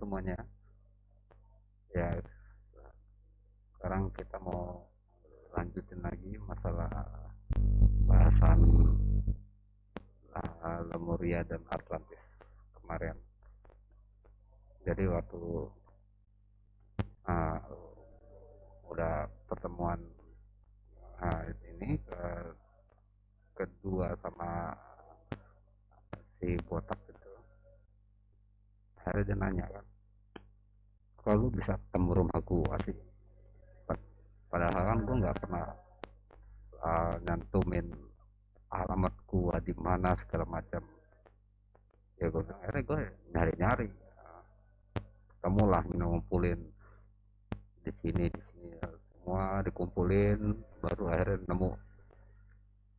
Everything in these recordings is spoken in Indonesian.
semuanya. Ya, sekarang kita mau lanjutin lagi masalah bahasan Lemuria dan Atlantis kemarin. Jadi waktu uh, udah pertemuan ini kedua sama si botak itu, akhirnya dia nanya kan, kalau lu bisa ketemu rumah gua sih, padahal kan gua nggak pernah nyantumin alamat gua di mana segala macam. Ya gua bilang akhirnya gua nyari-nyari, ketemulah ngumpulin di sini semua dikumpulin, baru akhirnya nemu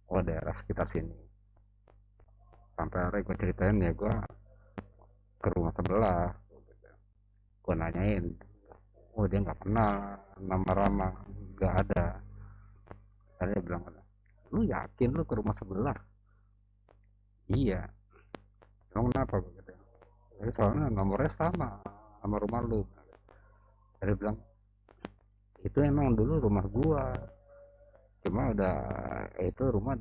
oh daerah sekitar sini. Sampai akhirnya gue ceritain ya gue ke rumah sebelah, gue nanyain, oh dia nggak kenal nama Rama, nggak ada. Akhirnya dia bilang, lu yakin lu ke rumah sebelah? Iya. Emang kenapa? Gitu. Soalnya nomornya sama rumah lu. Akhirnya dia bilang, itu emang dulu rumah gua, cuma itu rumah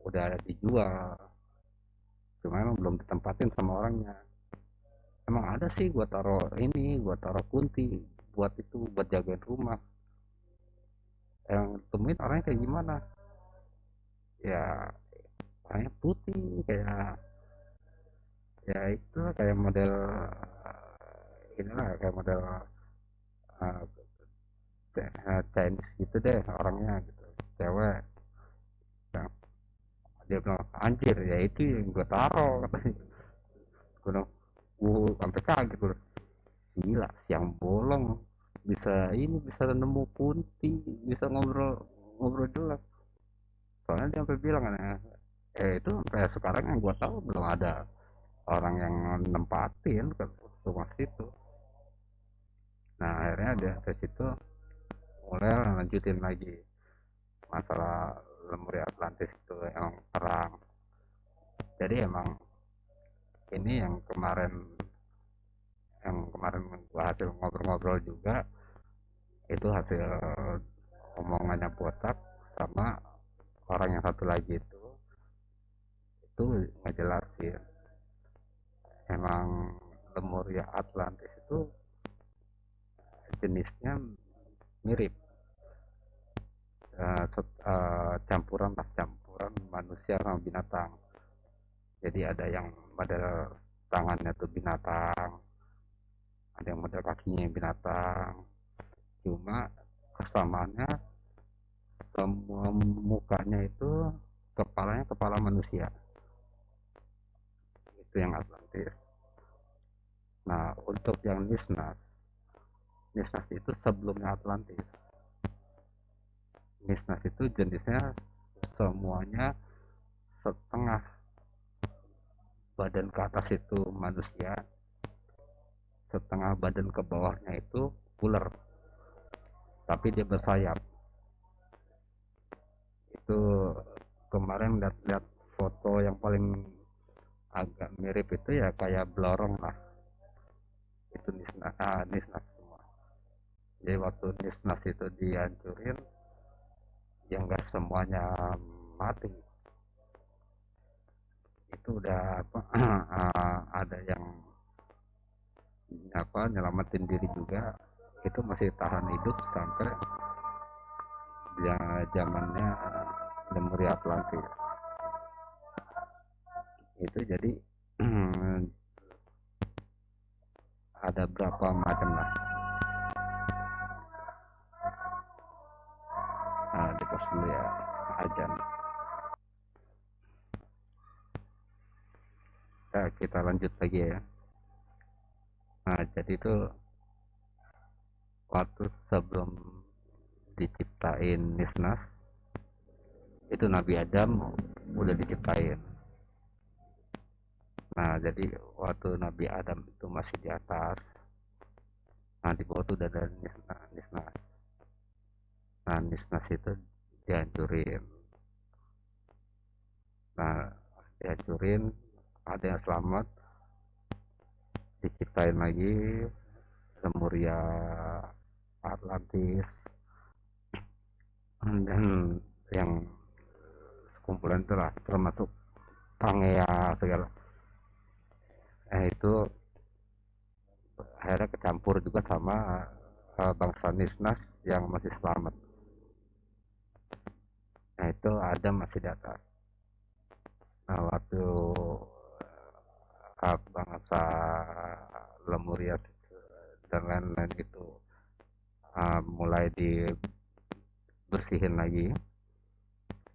udah dijual, cuma emang belum ditempatin sama orangnya. Emang ada sih gua taruh kunti buat itu, buat jagain rumah. Yang temuin orangnya kayak gimana? Ya orangnya putih, kayak ya itu kayak model inilah, kayak model uh, Chinese gitu deh orangnya gitu, cewek. Nah, dia bilang anjir ya itu yang gue taro katanya. Gue bilang sampai kaget gue, gila siang bolong bisa nemu kunti, bisa ngobrol ngobrol jelas. Soalnya dia sampai bilang kan, itu sampai sekarang yang gue tahu belum ada orang yang nempatin ke rumah situ. Nah akhirnya dia dari situ mulai lanjutin lagi masalah Lemuria Atlantis itu emang perang. Jadi emang ini yang kemarin gua hasil ngobrol-ngobrol juga, itu hasil omongannya botak sama orang yang satu lagi itu ngejelasin emang Lemuria Atlantis itu jenisnya mirip, campuran manusia sama binatang. Jadi ada yang model tangannya tuh binatang, ada yang model kakinya yang binatang, cuma kesamaannya semua mukanya itu kepalanya kepala manusia. Itu yang Atlantis. Nah untuk yang Nisnas itu sebelumnya Atlantis. Nisnas itu jenisnya semuanya setengah badan ke atas itu manusia, setengah badan ke bawahnya itu ular, tapi dia bersayap. Itu kemarin lihat-lihat foto yang paling agak mirip itu ya kayak belorong lah, itu Nisnas semua. Jadi waktu Nisnas itu dihancurin, ya nggak semuanya mati, itu udah apa, ada yang nyelamatin diri juga, itu masih tahan hidup sampai ya zamannya Lemuria Atlantis. Itu jadi ada berapa macam lah. Nah, di pos dulu ya, ajan. Nah, kita lanjut lagi ya. Nah, jadi itu waktu sebelum diciptain Nisnas, itu Nabi Adam udah diciptain. Nah, jadi waktu Nabi Adam itu masih di atas, nah di bawah itu udah ada Nisnas. Nah, Nisnas itu dihancurin. Nah, dihancurin, ada yang selamat, diciptain lagi Lemuria, Atlantis, dan yang sekumpulan itu lah, termasuk Pangea segala. Itu akhirnya kecampur juga sama bangsa Nisnas yang masih selamat. Nah itu ada masih di atas. Nah waktu bangsa Lemuria dan lain-lain itu mulai dibersihin lagi,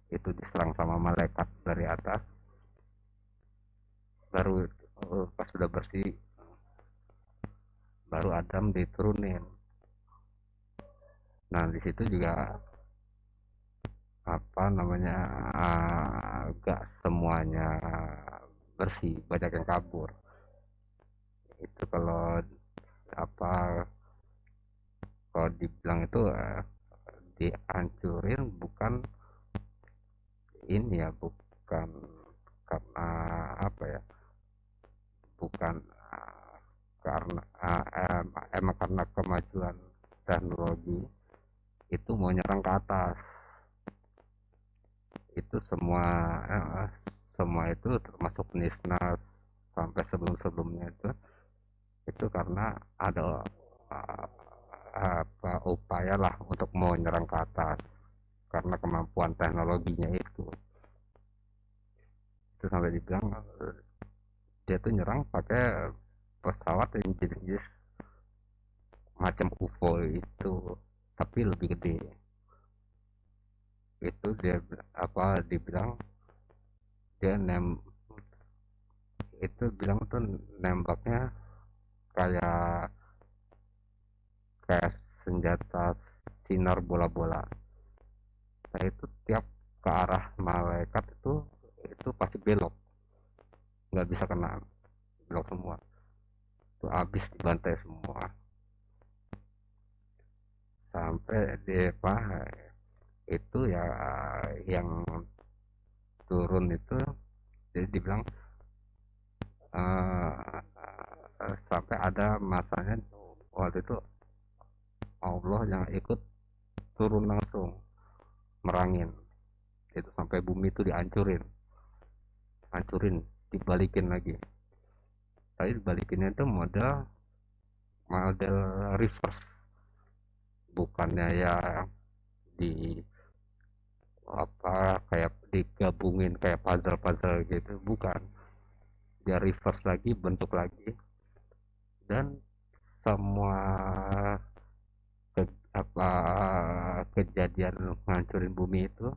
itu diserang sama malaikat dari atas, baru pas sudah bersih baru Adam diturunin. Nah di situ juga apa namanya, gak semuanya bersih, banyak yang kabur. Itu kalau apa, kalau dibilang itu dihancurin bukan ini ya, bukan karena apa ya, bukan karena emang karena kemajuan teknologi itu mau nyerang ke atas. Itu semua itu termasuk Nisnas sampai sebelum-sebelumnya itu karena ada apa upaya lah untuk mau nyerang ke atas karena kemampuan teknologinya itu sampai dibilang dia tuh nyerang pakai pesawat yang jenis-jenis macam UFO itu, tapi lebih gede. Itu dia apa dibilang dia itu bilang tuh nembaknya kayak kayak senjata sinar bola-bola. Nah itu tiap ke arah malaikat itu pasti belok, nggak bisa kena, belok semua, itu habis dibantai semua sampai di apa itu ya, yang turun itu jadi dibilang sampai ada masanya waktu itu Allah yang ikut turun langsung merangin itu sampai bumi itu hancurin, dibalikin lagi. Tapi dibalikinnya itu model reverse, bukannya ya di apa kayak digabungin kayak puzzle gitu, bukan. Dia reverse lagi, bentuk lagi, dan semua ke, apa kejadian ngancurin bumi itu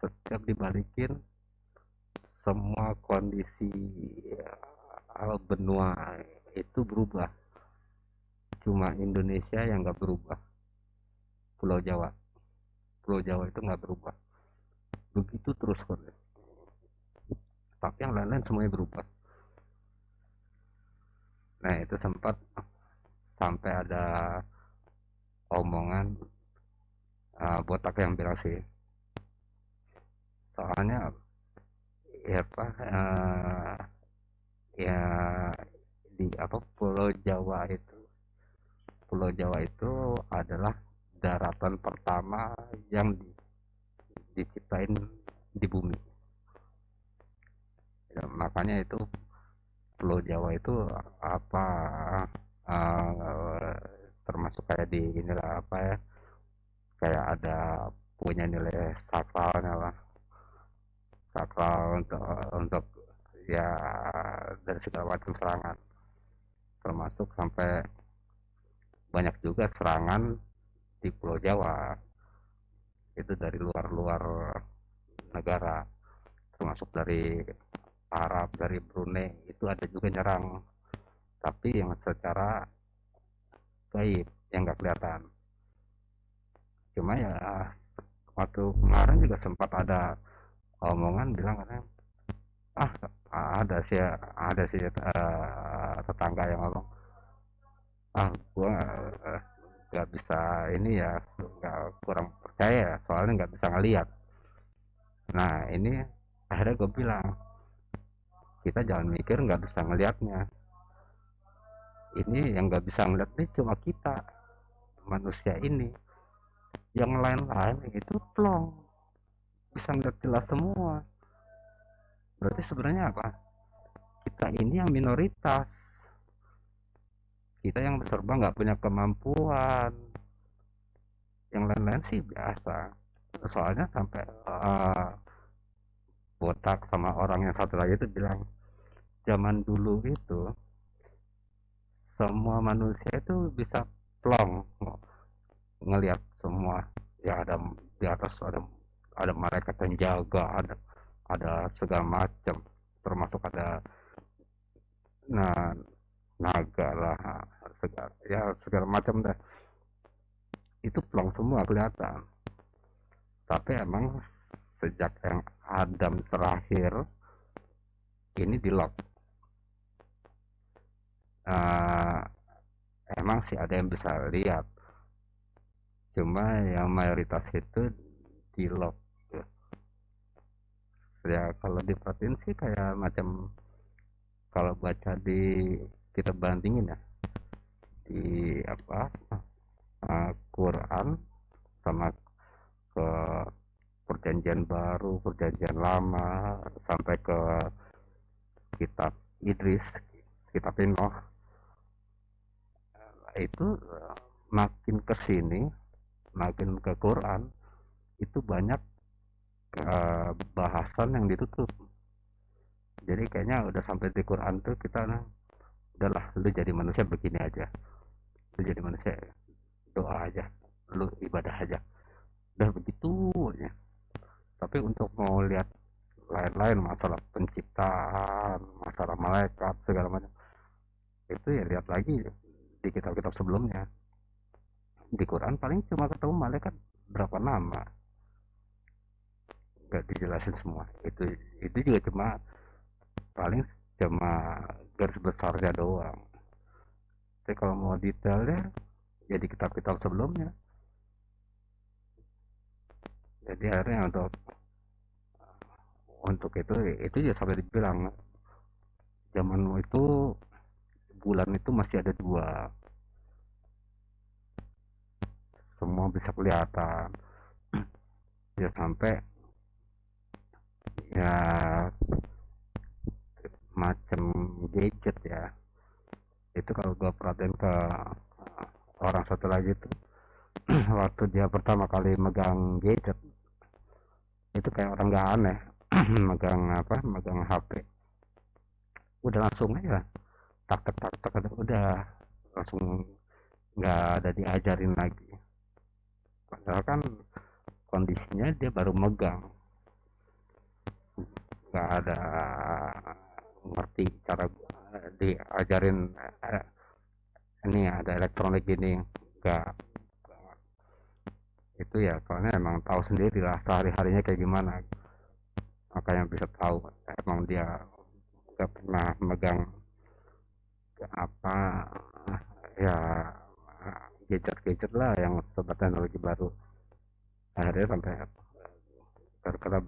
setiap dibalikin semua kondisi benua itu berubah. Cuma Indonesia yang nggak berubah, Pulau Jawa. Pulau Jawa itu nggak berubah, begitu terus kok. Tapi yang lain-lain semuanya berubah. Nah itu sempat sampai ada omongan botak yang bilang sih, soalnya ya apa ya di apa Pulau Jawa itu adalah daratan pertama yang diciptain di bumi. Ya, makanya itu Pulau Jawa itu apa uh, termasuk kayak di inilah apa ya, kayak ada punya nilai sakralnya lah, sakral untuk ya dari segala macam serangan, termasuk sampai banyak juga serangan di Pulau Jawa itu dari luar-luar negara, termasuk dari Arab, dari Brunei itu ada juga nyerang, tapi yang secara gaib yang nggak kelihatan. Cuma ya waktu kemarin juga sempat ada omongan bilang katanya, ah ada sih tetangga yang ngomong, gua nggak bisa ini ya, nggak, kurang percaya ya, soalnya nggak bisa ngelihat. Nah ini akhirnya gue bilang kita jangan mikir nggak bisa ngelihatnya, ini yang nggak bisa ngeliat ini cuma kita manusia ini, yang lain-lain itu plong bisa ngeliat jelas semua. Berarti sebenarnya apa, kita ini yang minoritas, kita yang serba nggak punya kemampuan, yang lain-lain sih biasa. Soalnya sampai botak sama orang yang satu lagi itu bilang zaman dulu itu semua manusia itu bisa plong ngelihat semua, ya ada di atas ada malaikat yang jaga, ada segala macam, termasuk ada nah naga lah, segala ya segala macam dah, itu plong semua kelihatan. Tapi emang sejak yang Adam terakhir ini di lock. uh, Emang sih ada yang bisa lihat, cuma yang mayoritas itu di lock ya. Kalau diperhatiin sih kayak macam, kalau baca di, kita bandingin ya di apa, Quran sama ke perjanjian baru, perjanjian lama, sampai ke kitab Idris, kitab Enoch, itu makin ke sini, makin ke Quran itu banyak bahasan yang ditutup. Jadi kayaknya udah sampai di Quran tuh kita, nah, udahlah lu jadi manusia begini aja, lu jadi manusia doa aja, lu ibadah aja, udah begitu ya. Tapi untuk mau lihat lain-lain, masalah penciptaan, masalah malaikat segala macam, itu ya lihat lagi di kitab-kitab sebelumnya. Di Quran paling cuma ketemu malaikat berapa nama, nggak dijelasin semua. Itu juga cuma paling cuma garis besarnya doang. Tapi kalau mau detailnya ya di kitab-kitab sebelumnya. Jadi akhirnya untuk itu ya sampai dibilang zamanmu itu bulan itu masih ada dua, semua bisa kelihatan. Ya sampai ya macam gadget ya, itu kalau gue perhatiin ke orang satu lagi tuh, waktu dia pertama kali megang gadget itu kayak orang gak aneh. Megang apa, megang HP udah langsung aja tak tak tak tak, udah langsung, nggak ada diajarin lagi. Padahal kan kondisinya dia baru megang, nggak ada ngerti cara diajarin ini ada elektronik gini, nggak. Itu ya soalnya emang tahu sendiri lah sehari harinya kayak gimana, makanya bisa tahu emang dia nggak pernah megang apa ya, gadget-gadget lah yang sobat teknologi baru. Akhirnya sampai karena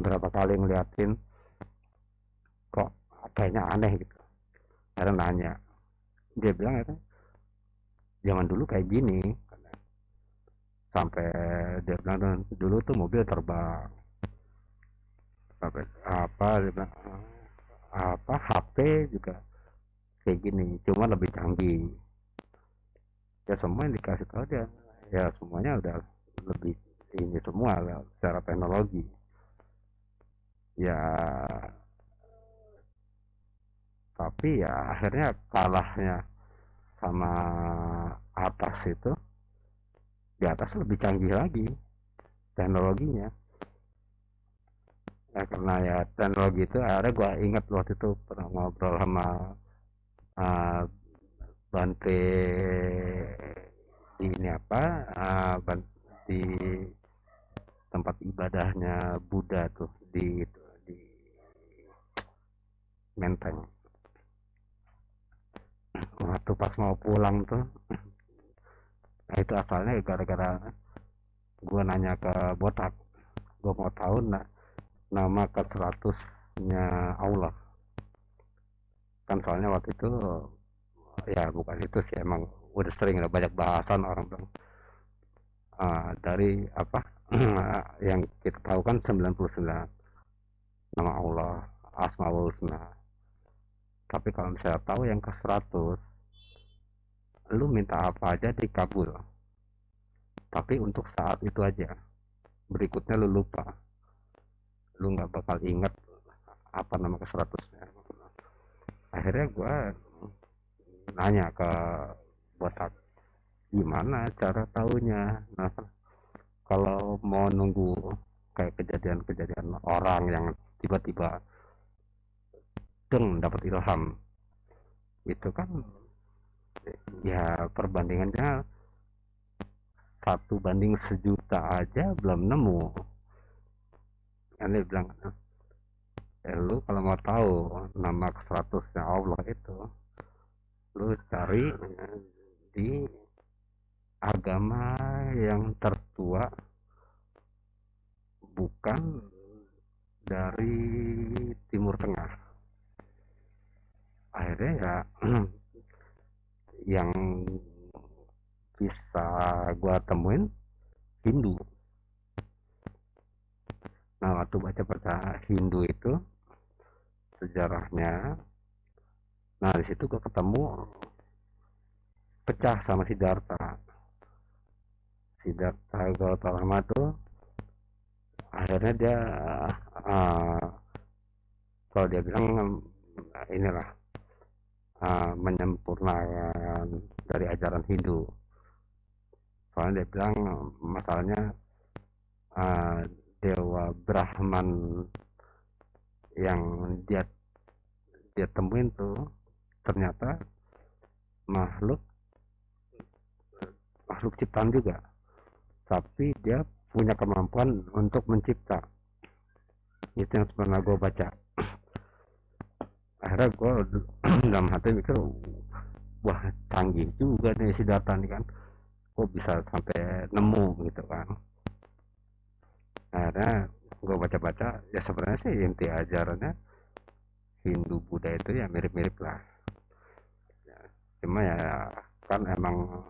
berapa kali ngeliatin kok kayaknya aneh gitu, akhirnya nanya. Dia bilang itu zaman dulu kayak gini, sampai dia bilang dulu tuh mobil terbang, sampai apa dia bilang, apa HP juga kayak gini cuma lebih canggih. Ya semua yang dikasih tahu dia, ya semuanya udah lebih ini semua lah secara teknologi. Ya tapi ya akhirnya kalahnya sama atas itu, di atas lebih canggih lagi teknologinya. Ya karena ya teknologi itu akhirnya gue ingat waktu itu pernah ngobrol sama uh, Bante di ini apa, di tempat ibadahnya Buddha tuh di Menteng. Waktu pas mau pulang tuh, nah itu asalnya gara-gara gue nanya ke botak, gue mau tahu nama ke 100-nya Allah kan. Soalnya waktu itu ya bukan itu sih, emang udah sering, udah banyak bahasan orang bilang dari apa yang kita tahu kan 99 nama Allah, Asmaul Husna. Tapi kalau misalnya tahu yang ke 100, lu minta apa aja dikabul. Tapi untuk saat itu aja. Berikutnya lu lupa. Lu nggak bakal ingat apa nama ke 100-nya. Akhirnya gue nanya ke botak, gimana cara taunya? Nah, kalau mau nunggu kayak kejadian-kejadian orang yang tiba-tiba dapat ilham, itu kan ya perbandingannya 1 banding 1.000.000 aja belum nemu. Kan dia bilang, lu kalau mau tahu nama ke 100-nya Allah itu, lu cari di agama yang tertua, bukan dari Timur Tengah. Akhirnya ya yang bisa gua temuin Hindu. Nah, waktu baca-baca Hindu itu sejarahnya, nah di situ gua ketemu pecah sama Siddhartha. Siddhartha Gautama tuh akhirnya dia uh, kalau dia bilang inilah menyempurnakan dari ajaran Hindu. Soalnya dia bilang masalahnya dewa Brahman yang dia temuin tuh ternyata makhluk ciptaan juga, tapi dia punya kemampuan untuk mencipta. Itu yang pernah gue baca. Akhirnya gue dalam hati mikir, wah canggih juga nih si data nih kan, kok bisa sampai nemu gitu kan. Akhirnya gue baca-baca, ya sebenarnya sih inti ajarannya Hindu Buddha itu ya mirip-mirip lah ya, cuma ya kan emang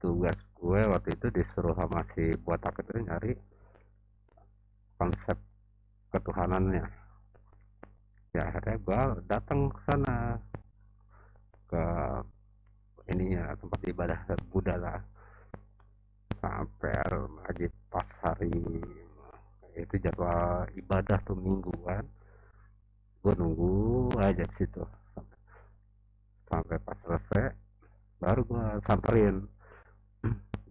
tugas gue waktu itu disuruh sama si botak itu nyari konsep ketuhanannya. Ya akhirnya gue datang ke sana, ke ininya tempat ibadah Buddha lah, sampai lagi pas hari itu jadwal ibadah tuh mingguan, gue nunggu aja di situ sampai pas selesai, baru gue samperin,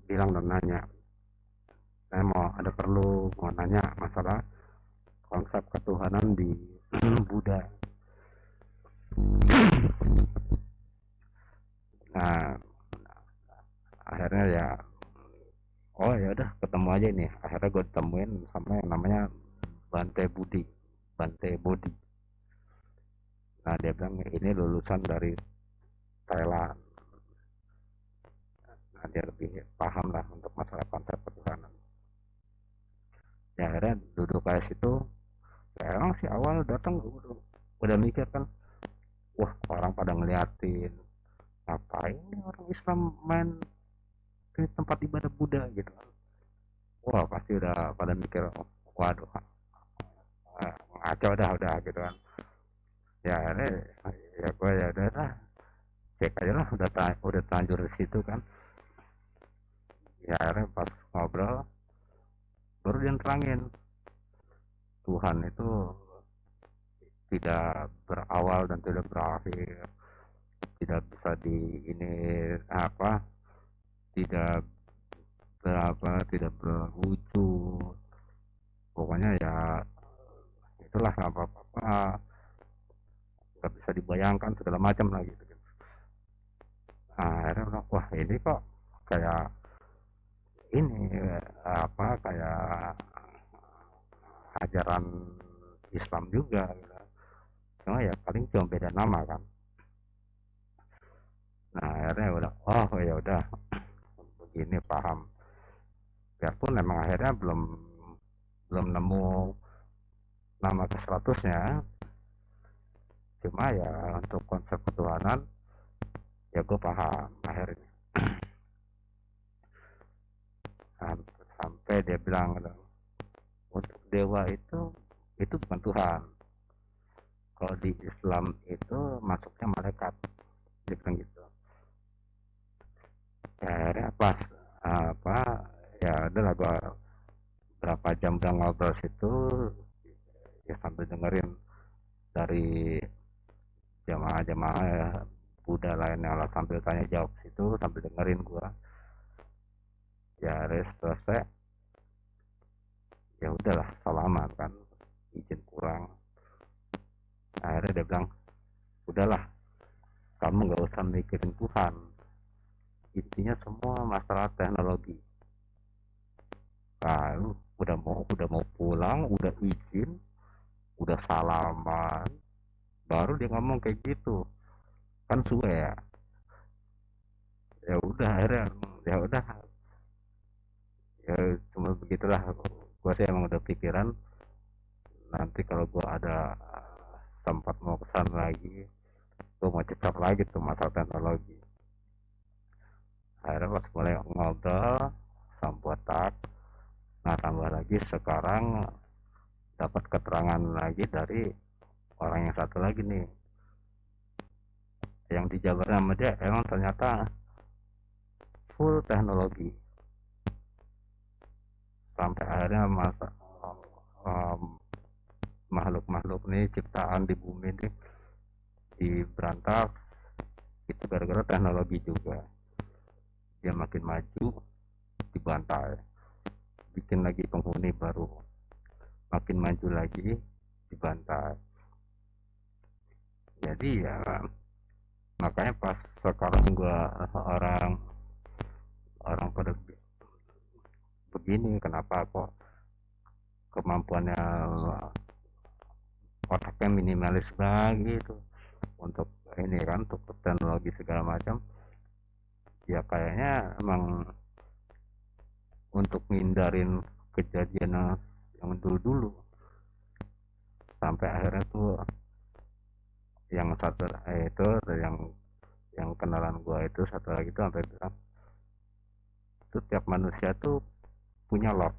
bilang dan nanya, saya mau ada perlu mau nanya masalah konsep ketuhanan di Buddha. Nah akhirnya ya, oh ya udah ketemu aja nih. Akhirnya gue temuin sama yang namanya Bante Budi, Bante Bodi. Nah dia bilang ini lulusan dari Thailand. Nah dia lebih paham lah untuk masalah konsep ketuhanan. Ya akhirnya duduk kayak situ. Ya emang sih awal datang udah mikir kan, wah orang pada ngeliatin, ngapain orang Islam main ke tempat ibadah Buddha gitu kan. Wah pasti udah pada mikir, waduh ngaco udah gitu kan. Ya akhirnya ya gue ya udah lah, cek aja lah, udah terlanjur di situ kan. Ya akhirnya pas ngobrol baru dia terangin, Tuhan itu tidak berawal dan tidak berakhir, tidak bisa di ini apa, tidak tidak berwujud, pokoknya ya itulah apa nggak bisa dibayangkan segala macam lah gitu. Nah, akhirnya wah ini kok kayak ini apa kayak ajaran Islam juga gitu. Cuma ya paling cuma beda nama kan. Nah akhirnya udah, oh ya udah begini paham. Biarpun memang akhirnya belum belum nemu nama ke 100-nya, cuma ya untuk konsep ketuhanan Ya gue paham akhirnya. Sampai dia bilang untuk dewa itu bukan Tuhan. Kalau di Islam itu masuknya malaikat, dia bilang gitu. Ya akhirnya pas apa ya adalah gua berapa jam udah ngobrol situ, ya sambil dengerin dari jamaah-jamaah ya, Buddha lainnya lah, sambil tanya jawab situ sambil dengerin gua. Ya res selesai, ya udahlah salaman kan, izin kurang. Akhirnya dia bilang udahlah, kamu nggak usah mikirin Tuhan, intinya semua masalah teknologi. Lalu udah mau pulang, udah izin, udah salaman, baru dia ngomong kayak gitu. Kan suwe ya. Ya udah akhirnya, ya udah, ya cuma begitulah. Gua sih emang udah pikiran nanti kalau gua ada tempat mau kesan lagi, gua mau cekap lagi tuh masalah teknologi. Akhirnya pas mulai ngobrol sama botak, nah tambah lagi sekarang dapat keterangan lagi dari orang yang satu lagi nih, yang dijabarin sama dia emang ternyata full teknologi. Sampai akhirnya masa um, makhluk-makhluk nih ciptaan di bumi ini diberantas itu gara-gara teknologi juga. Dia makin maju dibantai, bikin lagi penghuni baru, makin maju lagi dibantai. Jadi ya makanya pas sekarang gua orang orang pada begini, kenapa kok kemampuannya otaknya minimalis banget gitu untuk ini kan, untuk teknologi segala macam. Ya kayaknya emang untuk ngindarin kejadian yang dulu-dulu. Sampai akhirnya tuh yang satu itu yang kenalan gua itu satu lagi tuh sampai bilang tuh tiap manusia tuh punya lock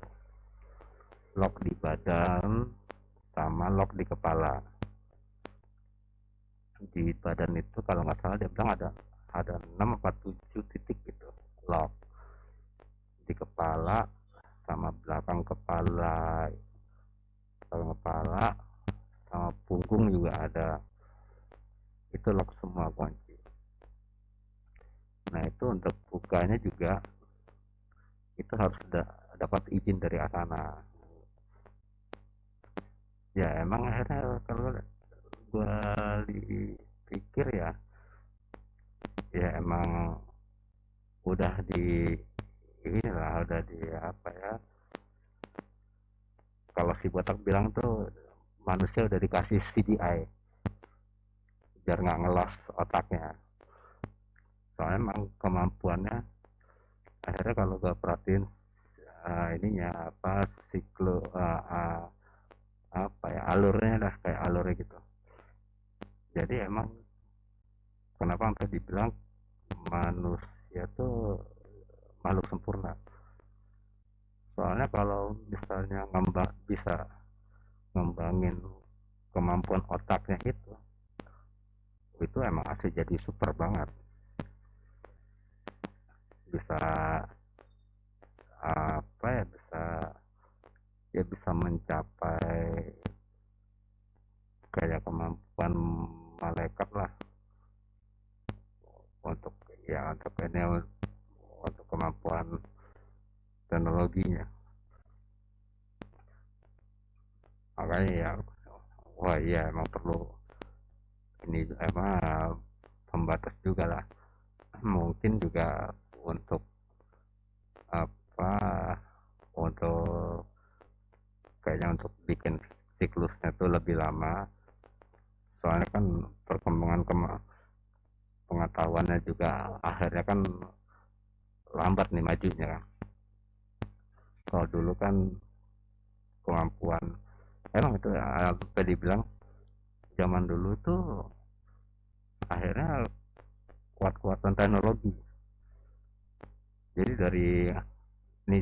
di badan sama lock di kepala. Di badan itu kalau nggak salah dia bilang ada 6 atau 7 titik gitu lock. Di kepala sama belakang kepala sama punggung juga ada, itu lock semua kunci. Nah itu untuk bukanya juga itu harus dapat izin dari Asana. Ya emang akhirnya kalau gue dipikir ya emang udah di inilah, udah di apa ya, kalau si botak bilang tuh manusia udah dikasih CDI biar nggak ngelos otaknya. Soalnya emang kemampuannya akhirnya kalau gue perhatiin ininya apa apa ya, alurnya lah kayak alurnya gitu. Jadi emang kenapa sampai dibilang manusia tuh makhluk sempurna. Soalnya kalau misalnya bisa ngembangin kemampuan otaknya itu emang asli jadi super banget. Bisa apa ya, bisa mencapai kayak kemampuan malaikat lah, untuk untuk ini, untuk kemampuan teknologinya. Makanya ya, wah iya emang perlu ini emang pembatas juga lah. Mungkin juga untuk apa, untuk kayaknya untuk bikin siklusnya tuh lebih lama. Soalnya kan perkembangan pengetahuannya juga akhirnya kan lambat nih majunya kan. Kalau dulu kan kemampuan emang itu tadi bilang zaman dulu tuh akhirnya kuat-kuatan teknologi. Jadi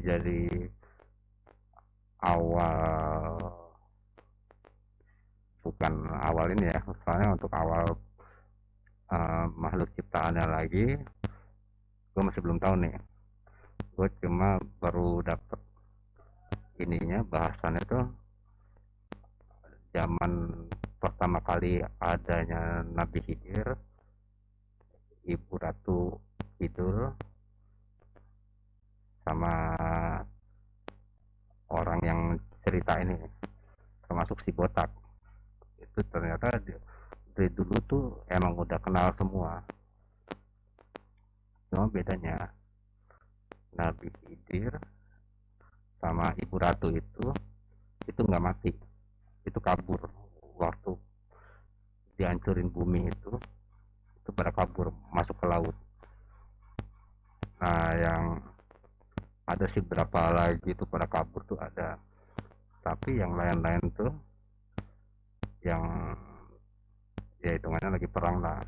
dari awal, bukan awal ini ya, soalnya untuk awal makhluk ciptaannya lagi gue masih belum tahu nih. Gue cuma baru dapet ininya, bahasannya tuh zaman pertama kali adanya Nabi Khidir, Ibu Ratu Kidul, sama orang yang cerita ini, termasuk si botak. Itu ternyata dari dulu tuh emang udah kenal semua. Cuma bedanya Nabi Khidir sama Ibu Ratu itu nggak mati, itu kabur waktu dihancurin bumi itu pada kabur masuk ke laut. Nah, yang ada sih berapa lagi itu pada kabur tuh ada, tapi yang lain-lain tuh yang ya hitungannya lagi perang lah,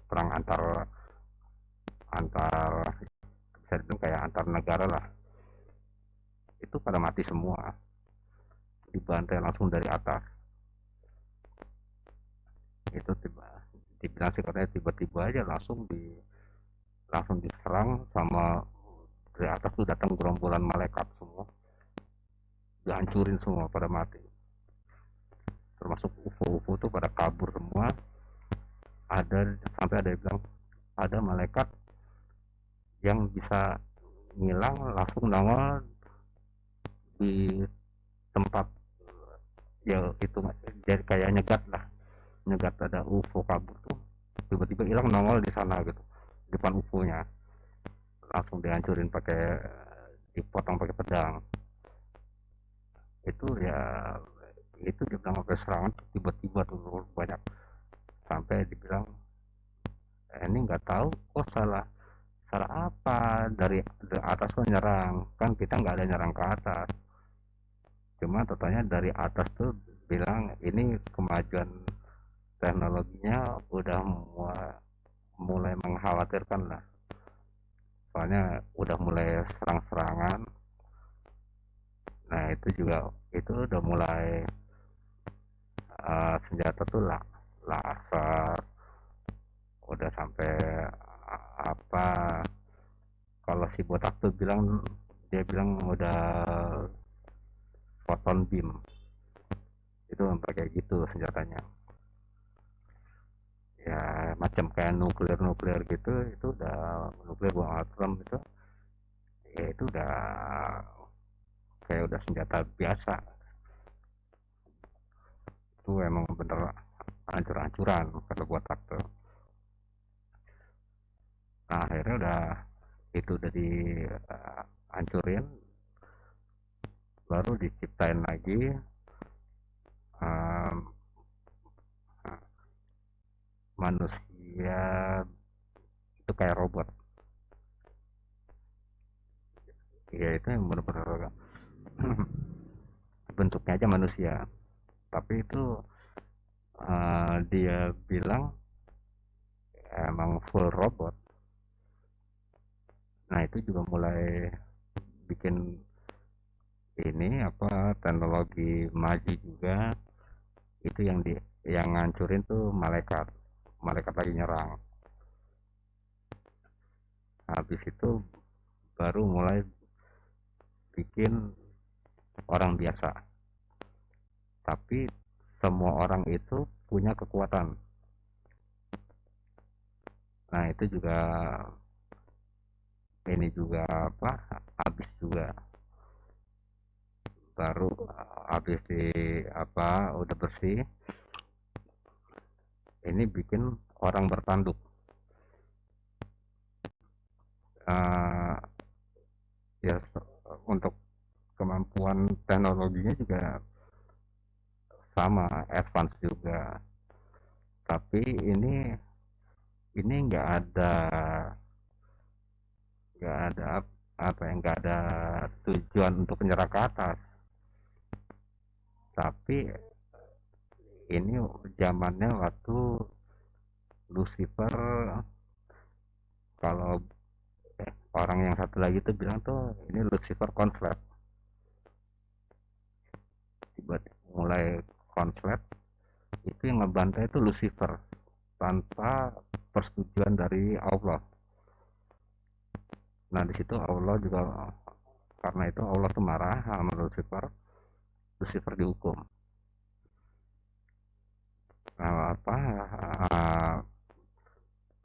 perang antar antar bisa dibilang kayak antar negara lah, itu pada mati semua, dibantai langsung dari atas. Itu dibilang sih katanya tiba-tiba aja langsung diserang sama dari atas tuh datang gerombolan malaikat semua, dihancurin semua pada mati, termasuk UFO-UFO tuh pada kabur semua. Sampai ada yang bilang ada malaikat yang bisa ngilang langsung nongol di tempat, ya itu jadi kayak nyegat lah, nyegat ada UFO kabur tuh tiba-tiba hilang nongol di sana gitu, depan UFO-nya langsung dihancurin dipotong pakai pedang. Itu ya itu dibilang sampai serangan tiba-tiba tuh banyak, sampai dibilang ini nggak tahu kok salah salah apa, dari atas kok nyerang, kan kita nggak ada nyerang ke atas. Cuma totalnya dari atas tuh bilang ini kemajuan teknologinya udah mulai mengkhawatirkan lah, soalnya udah mulai serang-serangan. Nah itu juga itu udah mulai senjata tuh lah laser, udah sampai apa, kalau si botak tuh dia bilang udah photon beam, itu sampai kayak gitu senjatanya, ya macam kayak nuklir nuklir gitu. Itu udah nuklir buang atom itu, ya itu udah kayak udah senjata biasa. Itu emang bener hancur-hancuran kalau botak tuh. Nah akhirnya udah dihancurin, baru diciptain lagi um, manusia itu kayak robot, ya itu yang benar-benar bentuknya aja manusia, tapi itu dia bilang emang full robot. Nah itu juga mulai bikin ini apa, teknologi maju juga. Itu yang ngancurin tuh malaikat, malaikat lagi nyerang. Habis itu baru mulai bikin orang biasa, tapi semua orang itu punya kekuatan. Nah itu juga ini juga apa, habis juga, baru habis di apa udah bersih, ini bikin orang bertanduk. uh, ya untuk kemampuan teknologinya juga sama advance juga, tapi ini nggak ada apa yang nggak ada tujuan untuk menyerang ke atas, tapi ini zamannya waktu Lucifer Kalau orang yang satu lagi tuh bilang tuh ini Lucifer konslet, tiba-tiba mulai konslet. Itu yang ngebantai itu Lucifer tanpa persetujuan dari Allah. Nah di situ Allah juga, karena itu Allah tuh marah sama Lucifer. Lucifer dihukum. Nah, apa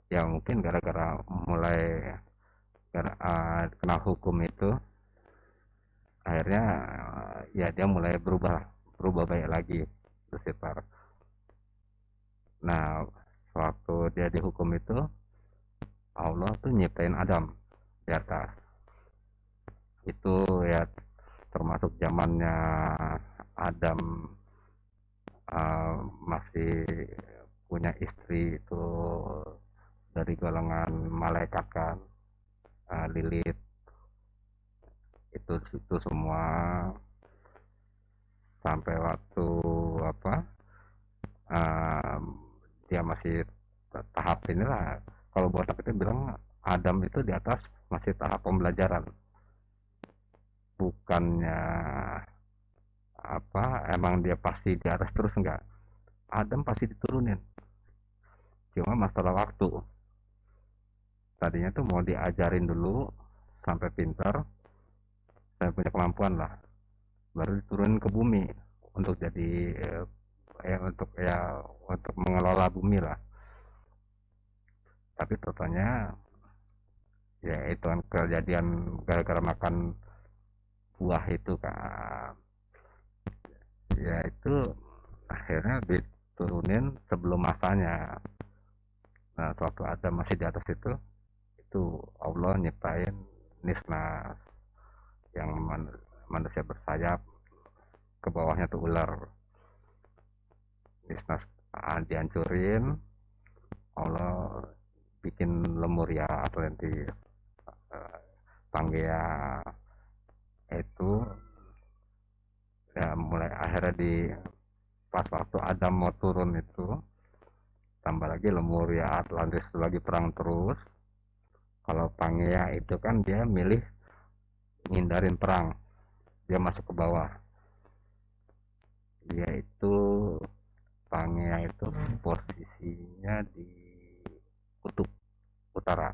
ya mungkin gara-gara mulai kena hukum itu, akhirnya ya dia mulai berubah berubah baik lagi Lucifer. Nah waktu dia dihukum itu, Allah tuh nyiptain Adam di atas. Itu ya termasuk zamannya Adam masih punya istri itu dari golongan malaikat kan, Lilith. Itu semua sampai waktu apa uh, dia masih tahap inilah, kalau buat aku itu bilang Adam itu di atas masih tahap pembelajaran, bukannya apa emang dia pasti di atas terus, enggak. Adam pasti diturunin, cuma masalah waktu. Tadinya tuh mau diajarin dulu sampai pintar dan punya kemampuan lah, baru diturunin ke bumi untuk jadi untuk mengelola bumi lah. Tapi totalnya ya itu kan kejadian gara-gara makan buah itu kan, ya itu akhirnya diturunin sebelum masanya. Nah suatu Adam masih di atas itu Allah nyiptain Nisnas yang manusia bersayap, ke bawahnya tuh ular. Nisnas dihancurin, Allah bikin Lemuria, Atlantis, Pangea. Itu ya mulai akhirnya di pas waktu Adam mau turun itu, tambah lagi Lemuria, Atlantis itu lagi perang terus. Kalau Pangea itu kan dia milih ngindarin perang, dia masuk ke bawah. Dia itu Pangea itu posisinya di kutub utara,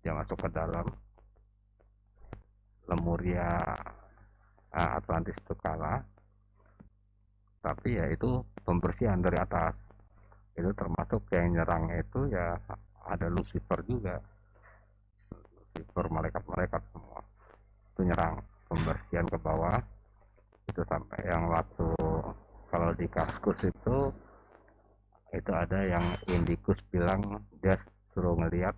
dia masuk ke dalam. Lemuria, Atlantis itu kalah, tapi ya itu pembersihan dari atas. Itu termasuk yang nyerang itu ya ada Lucifer juga, Lucifer, malaikat-malaikat semua itu nyerang, pembersihan ke bawah. Itu sampai yang waktu kalau di Kaskus itu ada yang Indikus bilang dia suruh ngelihat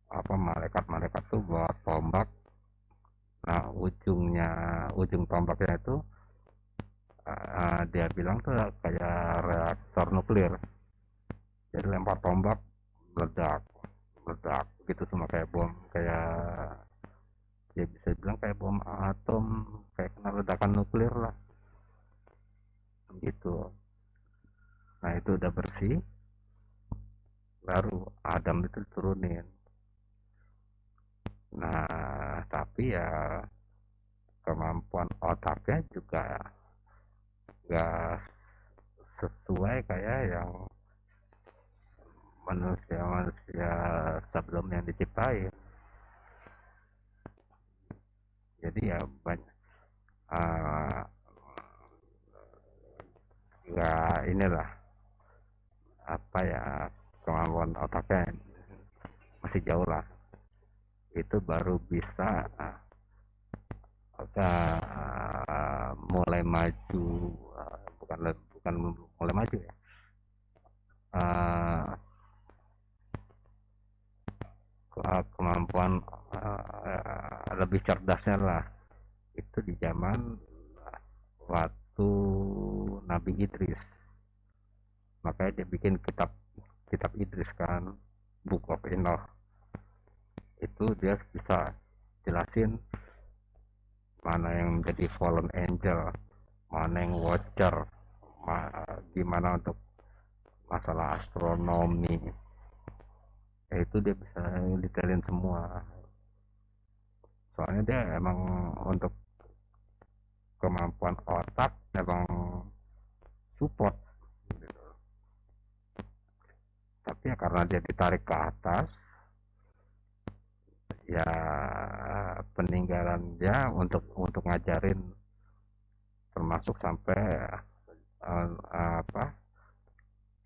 apa malaikat-malaikat tuh bawa tombak. Nah ujung tombaknya itu dia bilang tuh kayak reaktor nuklir, jadi lempar tombak meledak meledak gitu semua kayak bom, kayak ya bisa bilang kayak bom atom, kayak kena ledakan nuklir lah gitu. Nah itu udah bersih, baru Adam itu turunin. Nah tapi ya kemampuan otaknya juga gak sesuai kayak yang manusia-manusia sebelum yang diciptain. Jadi ya banyak nggak inilah apa ya, kemampuan otaknya masih jauh lah. Itu baru bisa mulai maju, bukan bukan mulai maju ya, uh, kemampuan lebih cerdasnya lah. Itu di zaman waktu Nabi Idris, makanya dia bikin kitab kitab Idris kan, Book of Enoch. Itu dia bisa jelasin mana yang menjadi fallen angel, mana yang watcher, gimana untuk masalah astronomi. ya itu dia bisa detailin semua, soalnya dia emang untuk kemampuan otak emang support gitu. Tapi ya karena dia ditarik ke atas, ya peninggalan dia untuk ngajarin, termasuk sampai apa,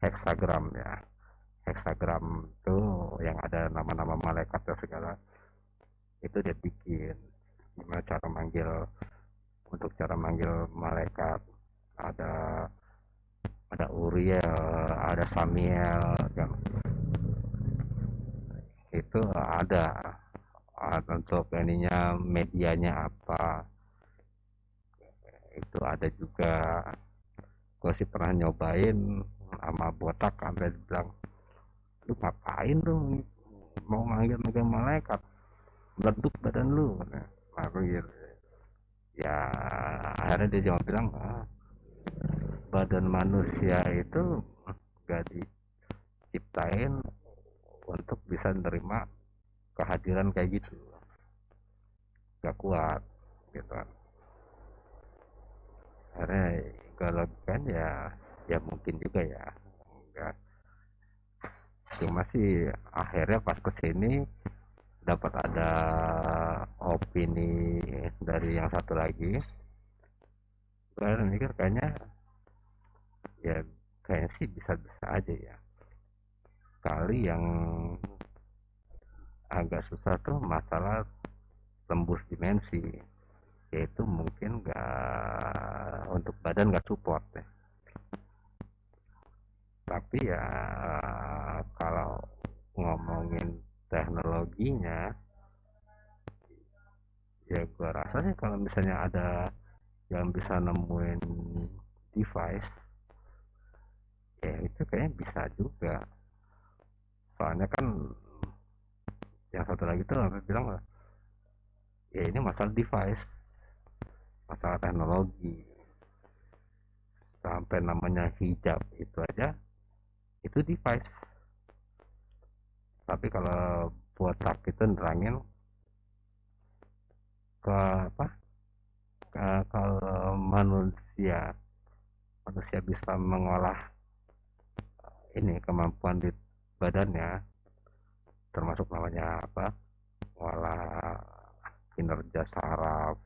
heksagram ya. Heksagram itu yang ada nama-nama malaikat dan segala, itu dia bikin gimana cara manggil, untuk cara manggil malaikat. Ada ada Uriel, ada Samiel kan, itu ada. Untuk ininya medianya apa, itu ada juga. Gue sih pernah nyobain sama botak, sampai bilang, lu ngapain lu mau manggil-manggil malaikat, meledup badan lu. Nah, aku gitu. Ya akhirnya dia cuma bilang, badan manusia itu gak diciptain untuk bisa menerima kehadiran kayak gitu, gak kuat gitu kan. Akhirnya kalau kan ya, ya mungkin juga ya enggak. Cuma sih akhirnya pas kesini dapat ada opini dari yang satu lagi, gue mikir kayaknya, ya kayaknya sih bisa-bisa aja ya. Kali yang agak susah tuh masalah tembus dimensi, yaitu mungkin nggak, untuk badan nggak support ya. Tapi ya kalau ngomongin teknologinya, ya gua rasa sih kalau misalnya ada yang bisa nemuin device, ya itu kayaknya bisa juga. Soalnya kan yang satu lagi tuh bilang, ya ini masalah device, masalah teknologi. Sampai namanya hijab itu aja, itu device. Tapi kalau botak itu nerangin ke apa, kalau manusia bisa mengolah ini kemampuan di badannya, termasuk namanya apa, mengolah kinerja saraf,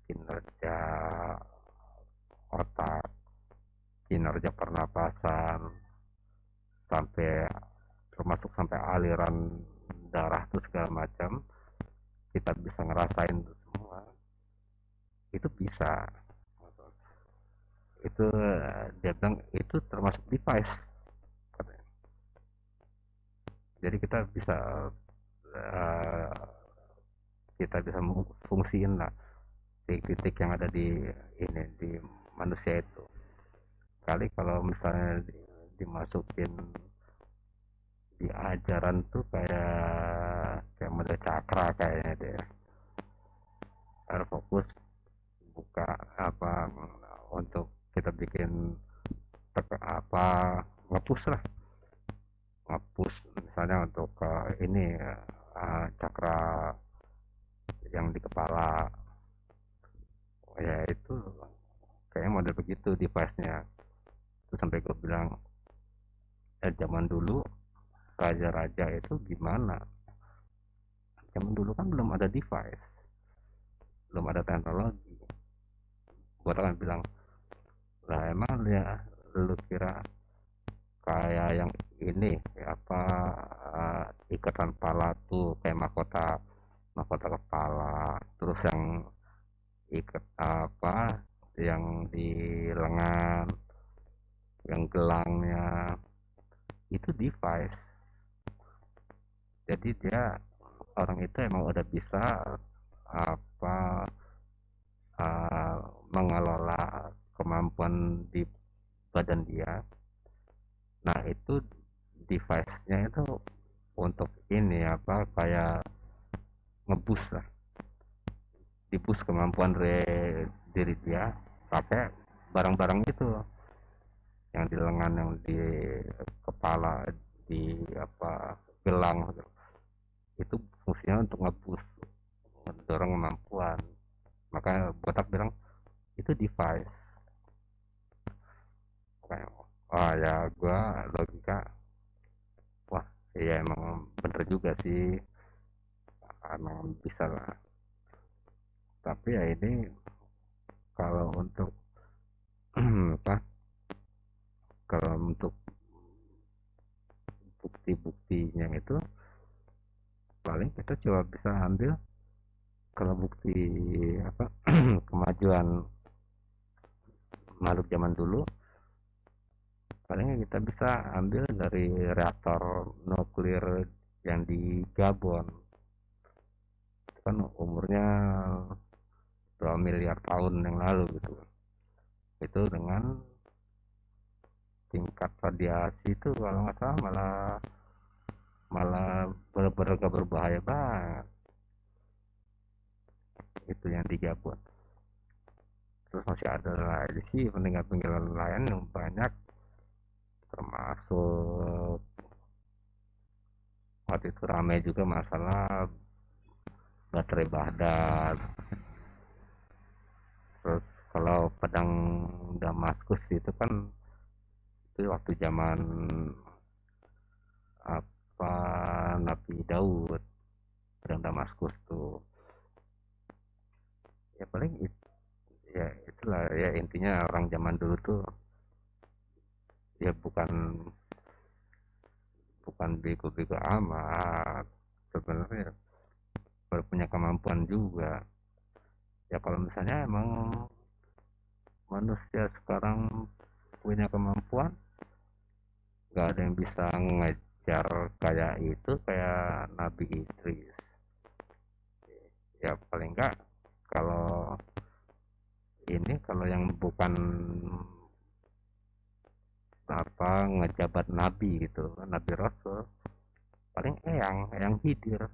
kinerja otak, kinerja pernapasan, sampai termasuk sampai aliran darah tuh segala macam, kita bisa ngerasain itu semua. Itu bisa. Itu dia bilang itu termasuk device katanya. Jadi uh, kita bisa fungsiin lah titik-titik yang ada di ini, di manusia itu. Kali kalau misalnya dimasukin di ajaran tuh kayak kayak model cakra kayaknya deh, harus fokus buka apa, untuk kita bikin apa, ngepus lah, ngepus misalnya untuk ini cakra yang di kepala, ya itu kayaknya model begitu device-nya. Terus sampai gue bilang, zaman dulu raja-raja itu gimana, zaman dulu kan belum ada device, belum ada teknologi. Gue akan bilang, lah emang ya lu kira kayak yang ini apa, ikatan pala tuh kayak mahkota, mahkota kepala, terus yang ikat apa, yang di lengan, yang gelangnya, itu device. Jadi dia, orang itu emang udah bisa apa, uh, mengelola kemampuan di badan dia. Nah itu device-nya itu untuk ini apa, kayak ngebus lah, dibus kemampuan diri dia pakai barang-barang itu, yang di lengan, yang di kepala, di apa, gelang gitu. Itu fungsinya untuk ngebus, mendorong kemampuan. Makanya botak bilang itu device. Makanya, wah ya gua logika, wah iya emang bener juga sih, emang bisa lah. Tapi ya ini kalau untuk apa, kalau untuk bukti-buktinya itu paling kita coba bisa ambil, kalau bukti apa kemajuan makhluk zaman dulu, palingnya kita bisa ambil dari reaktor nuklir yang di Gabon. Itu kan umurnya 2 miliar tahun yang lalu gitu. Itu dengan tingkat radiasi itu kalau nggak salah malah malah benar-benar gak berbahaya banget, itu yang di Gabon. Terus masih ada lagi sih peninggalan-peninggalan lain yang banyak, termasuk waktu itu ramai juga masalah baterai Baghdad. Terus kalau pedang Damaskus itu kan itu waktu zaman apa Nabi Daud, pedang Damaskus tuh. Ya paling ya itulah ya intinya, orang zaman dulu tuh ya bukan bukan bego-bego amat sebenarnya, punya kemampuan juga. Ya kalau misalnya emang manusia sekarang punya kemampuan, nggak ada yang bisa ngejar kayak itu, kayak Nabi Idris. Ya paling nggak, kalau ini kalau yang bukan apa ngejabat nabi gitu, nabi rasul, paling eyang hidir.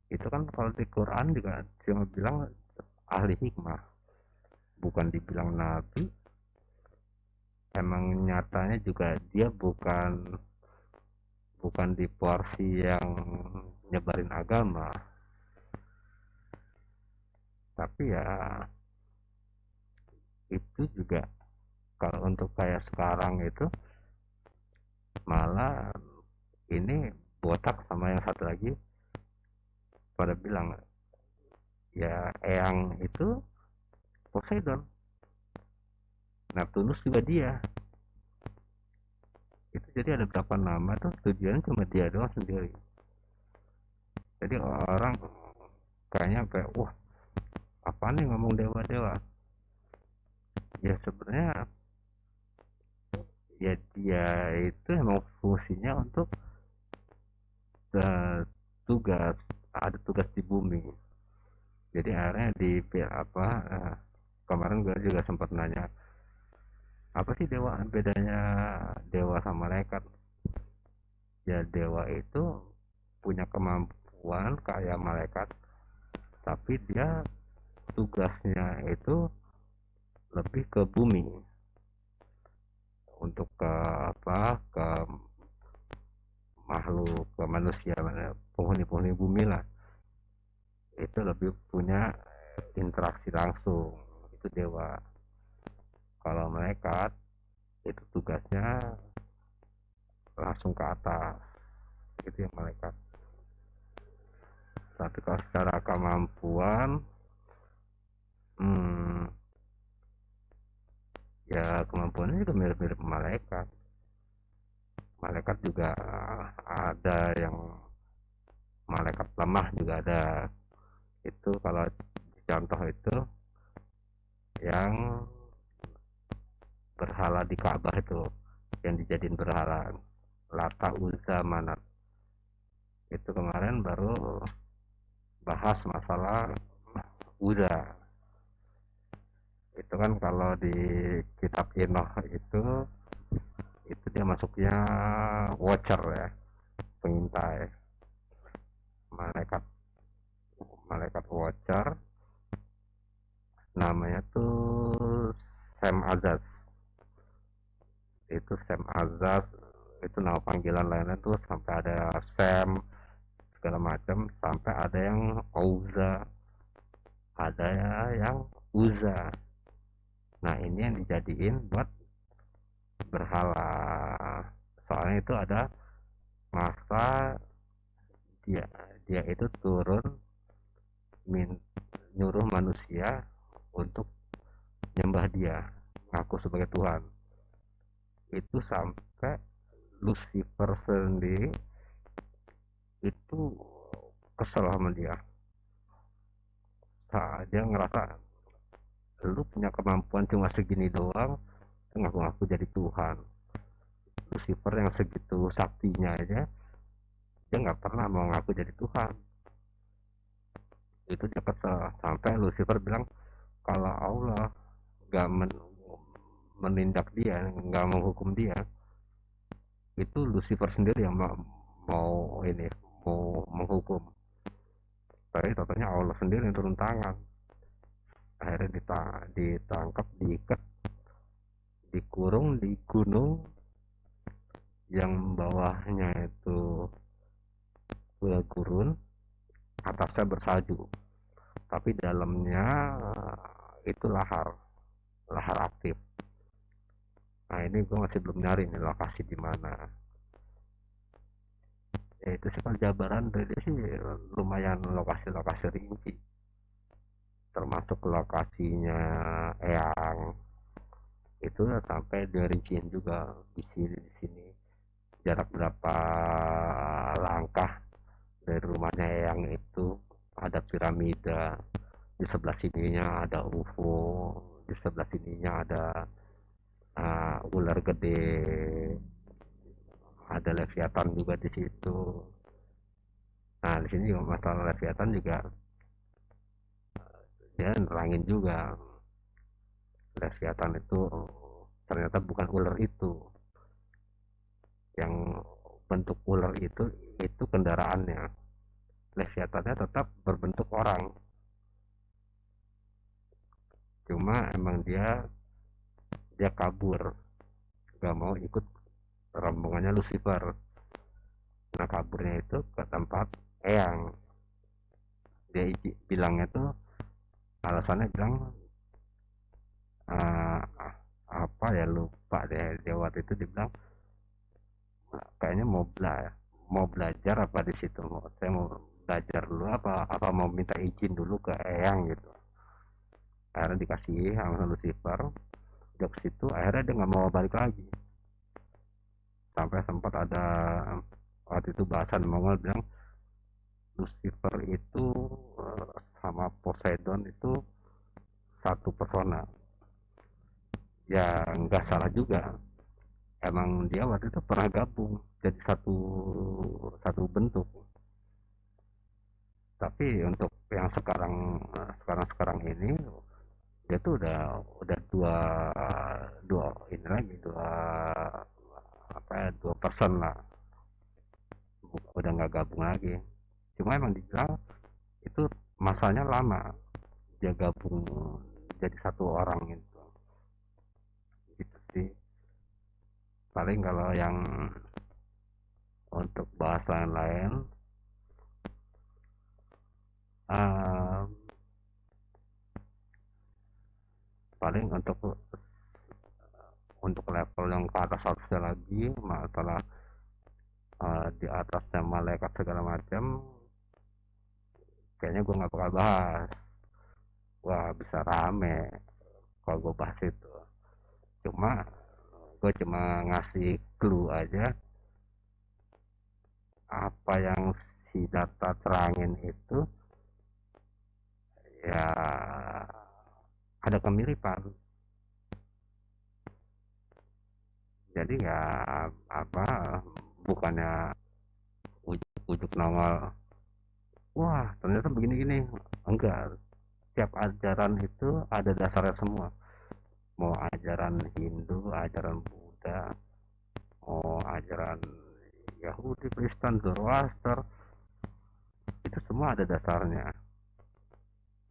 Itu kan kalau di Quran juga cuma bilang ahli hikmah, bukan dibilang nabi. Emang nyatanya juga dia bukan bukan di porsi yang nyebarin agama, tapi ya itu juga kalau untuk kayak sekarang itu malah ini botak sama yang satu lagi pada bilang ya eyang itu Poseidon, Neptunus juga dia. Itu jadi ada berapa nama tuh tujuan cuma dia doang sendiri. Jadi orang kayaknya kayak wah apa nih ngomong dewa-dewa. Ya sebenarnya ya dia itu emang fungsinya untuk uh, tugas, ada tugas di bumi. Jadi akhirnya di apa kemarin gue juga sempat nanya apa sih dewa, bedanya dewa sama malaikat. Ya dewa itu punya kemampuan kayak malaikat, tapi dia tugasnya itu lebih ke bumi, untuk ke apa, ke makhluk, ke manusia, penghuni-penghuni bumi lah. Itu lebih punya interaksi langsung, itu dewa. Kalau malaikat itu tugasnya langsung ke atas, itu yang malaikat. Tapi kalau secara kemampuan, hmm, ya kemampuannya juga mirip-mirip malaikat. Malaikat juga ada yang malaikat lemah juga ada. Itu kalau contoh itu yang berhala di Ka'bah itu, yang dijadiin berhala Lata Uzza Manat. Itu kemarin baru bahas masalah Uzza. Itu kan kalau di kitab Enoch itu dia masuknya watcher ya, pengintai, malaikat malaikat watcher, namanya tuh Sam Azaz. Itu Sam Azaz itu nama panggilan lainnya tuh, sampai ada Sam segala macam, sampai ada yang Auza, ada yang Uza. Nah ini yang dijadiin buat berhala, soalnya itu ada masa dia dia itu turun min, nyuruh manusia untuk nyembah dia, ngaku sebagai Tuhan. Itu sampai Lucifer sendiri itu kesel sama dia. Nah, dia ngerasa lu punya kemampuan cuma segini doang, ngaku-ngaku jadi Tuhan. Lucifer yang segitu saktinya aja, dia nggak pernah mau ngaku jadi Tuhan. Itu dia kesel, sampai Lucifer bilang kalau Allah nggak menindak dia, nggak menghukum dia, itu Lucifer sendiri yang mau ini mau menghukum. Tapi totalnya Allah sendiri yang turun tangan. Akhirnya ditangkap, diikat, dikurung di gunung yang bawahnya itu gurun, atasnya bersalju, tapi dalamnya itu lahar aktif. Nah ini gue masih belum nyari nih lokasi di mana. Ya itu sih kalau Jabaran dari sih lumayan lokasi-lokasi rinci, termasuk lokasinya Eyang itu sampai dirinciin juga di sini jarak berapa langkah dari rumahnya Eyang itu ada piramida, di sebelah sininya ada UFO, di sebelah sininya ada ular gede, ada Leviathan juga di situ. Nah di sini juga masalah Leviathan juga dia nerangin juga, Leviathan itu ternyata bukan ular itu, yang bentuk ular itu kendaraannya. Leviathannya tetap berbentuk orang, cuma emang dia kabur, gak mau ikut rombongannya Lucifer. Nah kaburnya itu ke tempat Eyang. Dia bilangnya tuh, alasannya bilang uh, apa ya, lupa deh, dia waktu itu dibilang kayaknya mau belajar apa di situ, saya mau belajar dulu apa mau minta izin dulu ke Eyang gitu. Akhirnya dikasih sama Lucifer, jok situ akhirnya dia nggak mau balik lagi. Sampai sempat ada waktu itu bahasan Mongol bilang Lucifer itu sama Poseidon itu satu persona. Ya nggak salah juga, emang dia waktu itu pernah gabung jadi satu satu bentuk. Tapi untuk yang sekarang ini dia tuh udah dua dua ini lagi, dua apa ya, dua person lah, udah nggak gabung lagi. Cuma emang dibilang itu masanya lama dia gabung jadi satu orang gitu. Gitu sih paling kalau yang untuk bahas lain-lain, uh, paling untuk level yang ke atas harusnya lagi masalah di atasnya malaikat segala macam, kayaknya gue nggak bakal bahas. Wah bisa rame kalau gue bahas itu. Gue cuma ngasih clue aja, apa yang si data terangin itu ya ada kemiripan. Jadi ya apa, bukannya ujuk nongol wah ternyata begini-gini, enggak. Tiap ajaran itu ada dasarnya semua, mau ajaran Hindu, ajaran Buddha, mau ajaran Yahudi, Kristen, Zoroaster, itu semua ada dasarnya.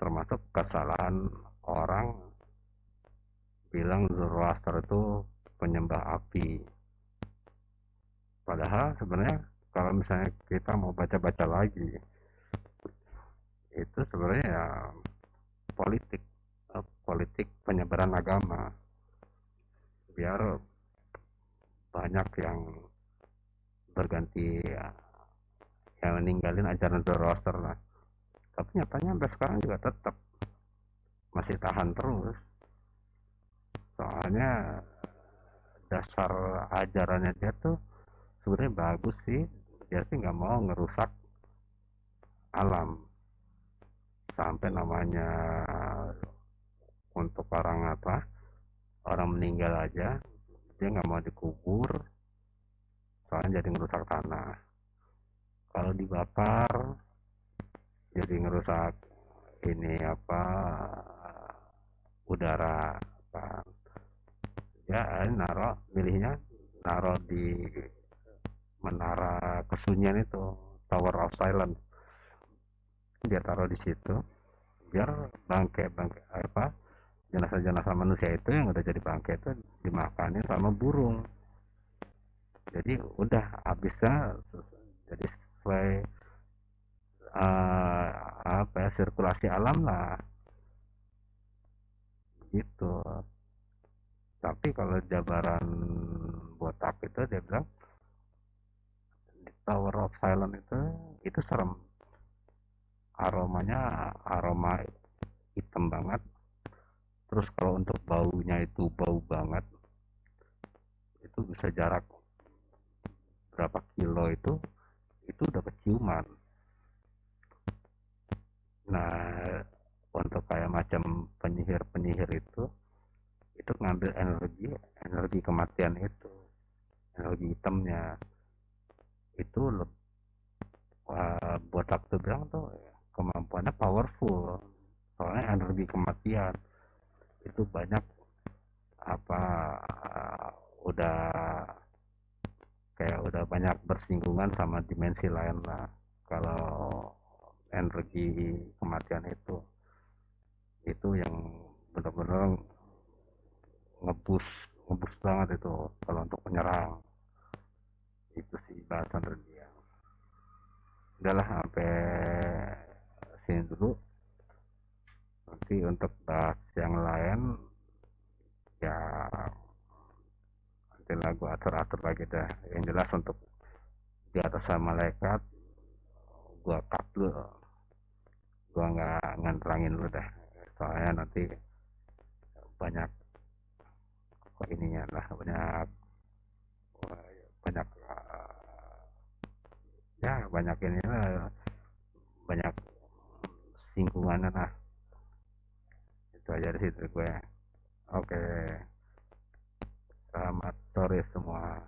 Termasuk kesalahan orang bilang Zoroaster itu penyembah api. Padahal sebenarnya kalau misalnya kita mau baca-baca lagi, itu sebenarnya ya politik, politik penyebaran agama, biar banyak yang berganti ya, yang meninggalin ajaran Zoroaster lah. Tapi nyatanya sampai sekarang juga tetap masih tahan terus. Soalnya dasar ajarannya dia tuh sebenarnya bagus sih. Dia sih nggak mau ngerusak alam. Sampai namanya untuk orang apa, orang meninggal aja dia nggak mau dikubur soalnya jadi ngerusak tanah. Kalau dibakar jadi ngerusak ini apa, udara apa. Ya naro milihnya naro di menara kesunyian itu, Tower of Silence, dia taruh di situ biar bangke apa, jenazah-jenazah manusia itu yang udah jadi bangke itu dimakanin sama burung. Jadi udah habisnya, jadi sesuai apa ya, sirkulasi alam lah gitu. Tapi kalau jabaran botak itu dia bilang di Tower of Silence itu serem, aromanya aroma hitam banget. Terus kalau untuk baunya itu bau banget, itu bisa jarak berapa kilo itu udah keciuman. Nah, untuk kayak macam penyihir-penyihir itu ngambil energi energi kematian itu, energi hitamnya itu botak tuh bilang tuh kemampuannya powerful, soalnya energi kematian itu banyak apa, udah kayak udah banyak bersinggungan sama dimensi lain lah kalau energi kematian itu yang benar-benar ngebus ngebus banget itu kalau untuk penyerang. Itu sih bahasan dari dia. Udahlah sampai sini dulu, nanti untuk bahas yang lain ya nanti lah gue atur-atur lagi dah. Yang jelas untuk di atas sama malaikat gue cut dulu, gue nggak nganterangin lu dah soalnya nanti banyak kok ininya lah, banyak banyak ya banyak ini lah, banyak singgungan lah. Itu aja dari situ gue. Oke, selamat sore semua.